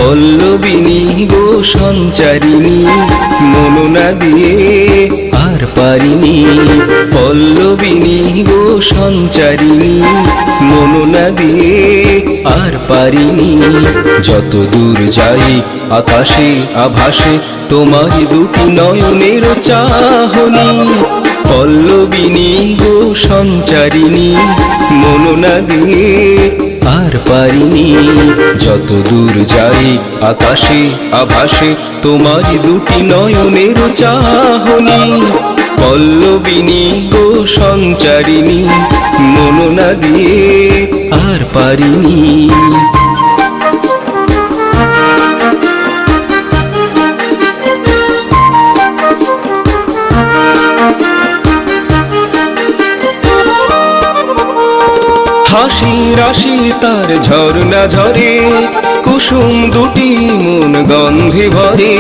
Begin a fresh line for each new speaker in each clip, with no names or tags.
পল্লবিনী গো সঞ্চারিণী, মন না দিয়ে আর পারিনি। পল্লবিনী গো সঞ্চারিণী, মন না দিয়ে আর পারিনি। যত দূর যাই আকাশে আভাসে তোমার দুটি নয়নের চাহনি। পল্লবিনী গো সঞ্চারিণী, মন না দিয়ে আর পারিনি। যত দূর যাই আকাশে আভাসে তোমার দুটি নয়নের চাহনি। পল্লবিনী গো সঞ্চারিণী, মন না দিয়ে আর পারিনি। হাসি রাশি তার ঝরনা ঝরে, কুসুম দুটি মন গন্ধে ভরে।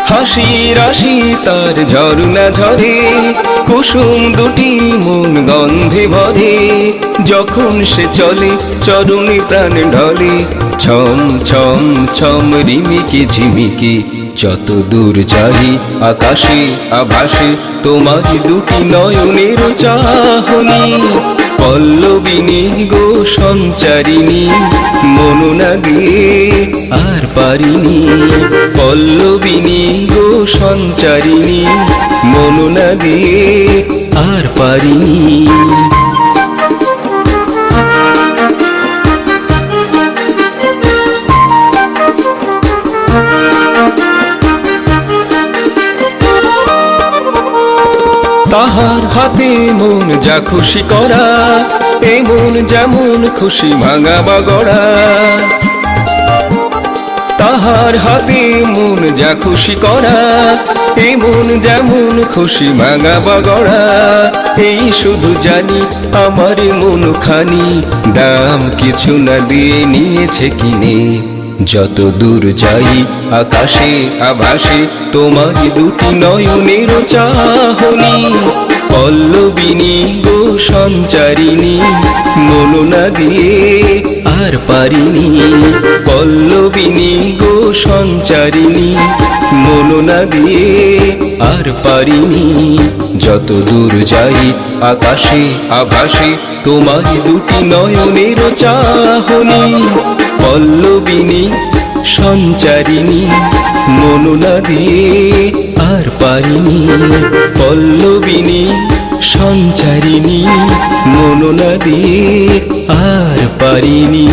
হাসি রাশি তার ঝরনা ঝরে, কুসুম দুটি মন গন্ধে ভরে। যখন সে চলে চরণে প্রাণ ঢলে, ছম ছম ছম রিমিকি ঝিমিকি। যত দূর যাই আকাশে আভাসে তোমার দুটি নয়নের চাহনি। পল্লবিনী গো সঞ্চারিণী, মন না দিয়ে আর পারিনি। পল্লবিনী গো সঞ্চারিণী, মন না দিয়ে আর পারিনি। তাহার হাতে মন যা খুশি করা, এ মন যেমন খুশি ভাঙা বা গড়া। তাহার হাতে মন যা খুশি করা, এ মন যেমন খুশি ভাঙা বা গড়া। এই শুধু জানি আমার মন খানি, দাম কিছু না দিয়ে নিয়েছে কিনে। যত দূর যাই আকাশে আভাসে তোমার দুটি নয়নের চাহনি। পল্লবিনী গো সঞ্চারিণী, মন না দিয়ে আর পারিনি। পল্লবিনী গো সঞ্চারিণী, মন না দিয়ে আর পারিনি। যত দূর যাই আকাশে আভাসে তোমার দুটি নয়নের চাহনি। পল্লবিনী সঞ্চারিণী, মন না দিয়ে আর পারিনি। পল্লবিনী সঞ্চারিণী, মন না দিয়ে আর পারিনি।